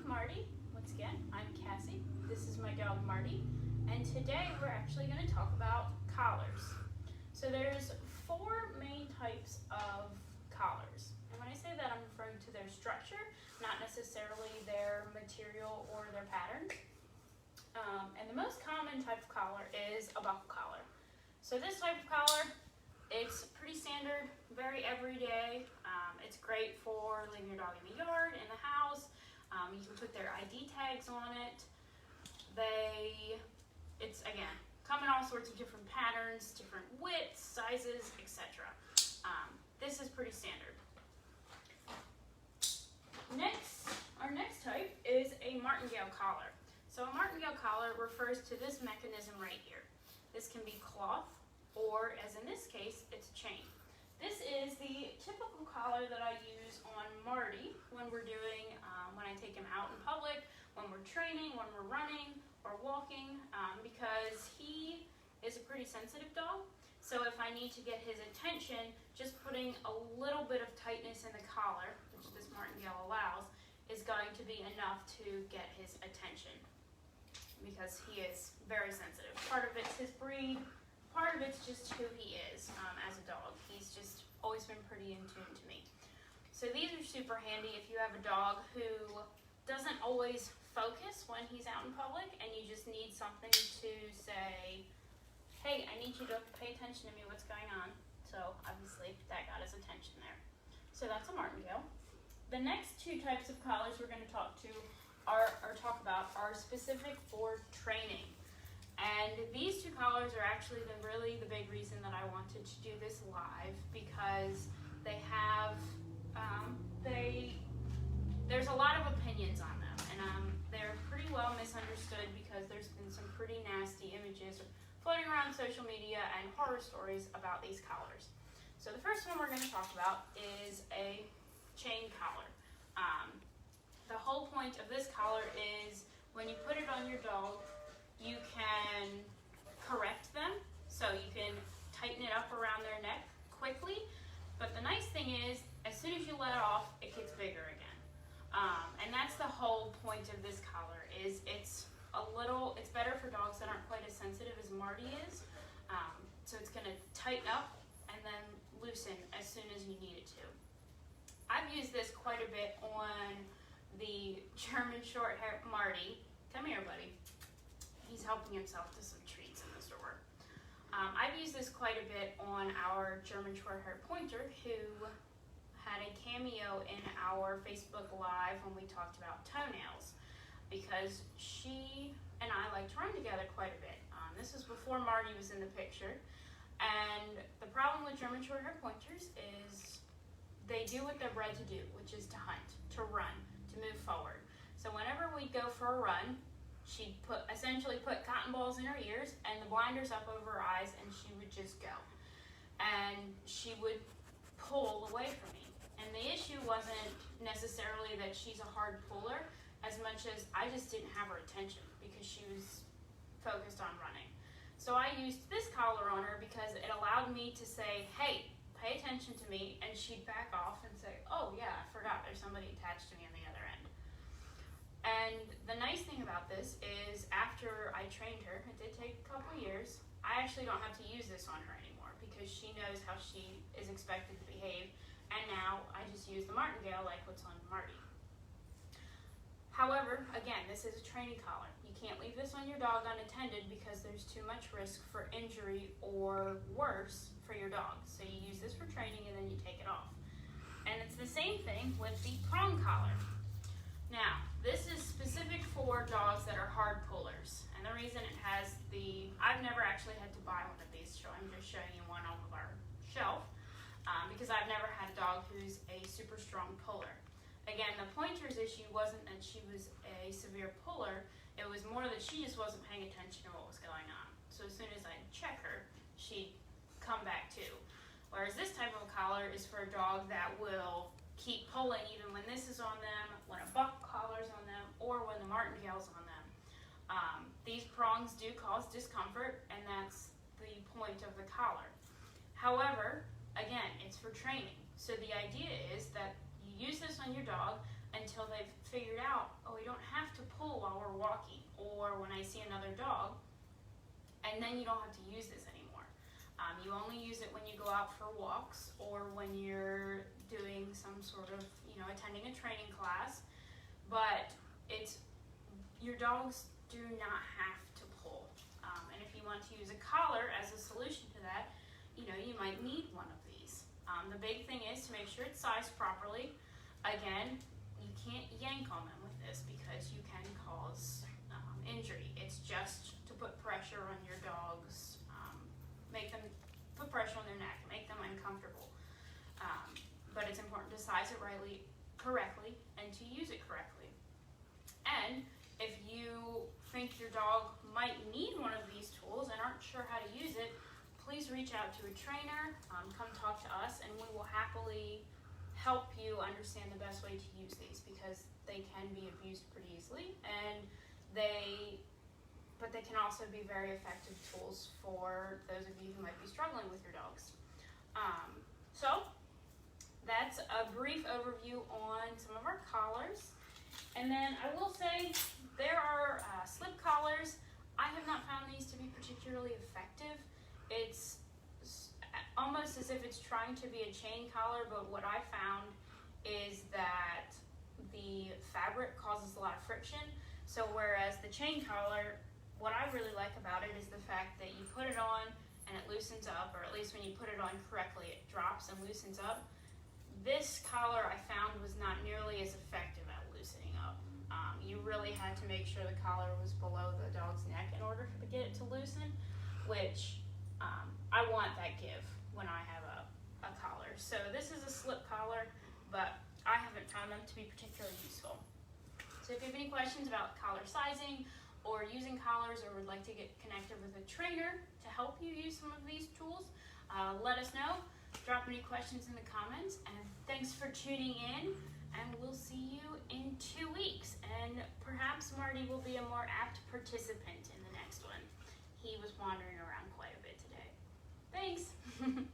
Marty. Once again, I'm Cassie. This is my dog Marty, and today we're actually going to talk about collars. So there's four main types of collars, and when I say that, I'm referring to their structure, not necessarily their material or their pattern. And the most common type of collar is a buckle collar. So this type of collar, it's pretty standard, very everyday. It's great for leaving your dog in the yard, in the house. You can put their ID tags on it. It's again, come in all sorts of different patterns, different widths, sizes, etc. This is pretty standard. Our next type is a martingale collar. So a martingale collar refers to this mechanism right here. This can be cloth, or as in this case, it's a chain. This is the typical collar that I use on Marty when we're doing, when I take him out in public, when we're training, when we're running or walking, because he is a pretty sensitive dog. So if I need to get his attention, just putting a little bit of tightness in the collar, which this martingale allows, is going to be enough to get his attention, because he is very sensitive. Part of it's his breed, part of it's just who he is as a dog. He's just always been pretty in tune to me. So these are super handy if you have a dog who doesn't always focus when he's out in public and you just need something to say, hey, I need you to pay attention to me, what's going on? So obviously that got his attention there. So that's a martingale. The next two types of collars we're going to talk about are specific for training. And these two collars are actually really the big reason that I wanted to do this live, because they have, there's a lot of opinions on them, and they're pretty well misunderstood because there's been some pretty nasty images floating around social media and horror stories about these collars. So the first one we're going to talk about is a chain collar. The whole point of this collar is when you put it on your dog, you can correct them, so you can tighten it up around their neck quickly, but the nice thing is, as soon as you let it off, it gets bigger again. And that's the whole point of this collar, is it's better for dogs that aren't quite as sensitive as Marty is, so it's going to tighten up and then loosen as soon as you need it to. I've used this quite a bit on the German short hair Marty. Come here, buddy. He's helping himself to some treats in the store. I've used this quite a bit on our German short-haired pointer, who had a cameo in our Facebook Live when we talked about toenails, because she and I like to run together quite a bit. This was before Marty was in the picture, and the problem with German short-haired pointers is they do what they're bred to do, which is to hunt, to run, to move forward. So whenever we go for a run, she'd essentially put cotton balls in her ears and the blinders up over her eyes, and she would just go. And she would pull away from me. And the issue wasn't necessarily that she's a hard puller, as much as I just didn't have her attention because she was focused on running. So I used this collar on her because it allowed me to say, hey, pay attention to me, and she'd back off and say, oh yeah, I forgot there's somebody attached to me on the other end. And the nice thing about this is, after I trained her, it did take a couple years, I actually don't have to use this on her anymore because she knows how she is expected to behave, and now I just use the martingale like what's on Marty. However, again, this is a training collar. You can't leave this on your dog unattended because there's too much risk for injury or worse for your dog. So you use this for training and then you take it off. And it's the same thing with the prong collar. Now, this is specific for dogs that are hard pullers, and the reason it has I've never actually had to buy one of these, so I'm just showing you one off of our shelf, because I've never had a dog who's a super strong puller. Again, the pointer's issue wasn't that she was a severe puller, it was more that she just wasn't paying attention to what was going on. So as soon as I'd check her, she'd come back too. Whereas this type of collar is for a dog that will keep pulling even when this is on them, when a buckle collar's on them, or when the martingale's on them. These prongs do cause discomfort, and that's the point of the collar. However, again, it's for training. So the idea is that you use this on your dog, until they've figured out, oh, we don't have to pull while we're walking, or when I see another dog, and then you don't have to use this anymore. You only use it when you go out for walks or when you're doing some sort of, attending a training class, but your dogs do not have to pull. And if you want to use a collar as a solution to that, you might need one of these. The big thing is to make sure it's sized properly. Again, you can't yank on them with this because you can cause injury. It's just to put pressure on your dogs, put pressure on their neck, make them uncomfortable. But it's important to size it correctly, and to use it correctly. And if you think your dog might need one of these tools and aren't sure how to use it, please reach out to a trainer, come talk to us, and we will happily help you understand the best way to use these, because they can be abused pretty easily, but they can also be very effective tools for those of you who might be struggling with your dogs. So that's a brief overview on some of our collars. And then I will say there are slip collars. I have not found these to be particularly effective. It's almost as if it's trying to be a chain collar, but what I found is that the fabric causes a lot of friction. So whereas the chain collar, what I really like about it is the fact that you put it on and it loosens up, or at least when you put it on correctly, it drops and loosens up. This collar I found was not nearly as effective at loosening up. You really had to make sure the collar was below the dog's neck in order to get it to loosen, which I want that give when I have a collar. So this is a slip collar, but I haven't found them to be particularly useful. So if you have any questions about collar sizing or using collars, or would like to get connected with a trainer to help you use some of these tools, let us know. Drop any questions in the comments, and thanks for tuning in, and we'll see you in 2 weeks. And perhaps Marty will be a more apt participant in the next one. He was wandering around quite a bit today. Thanks.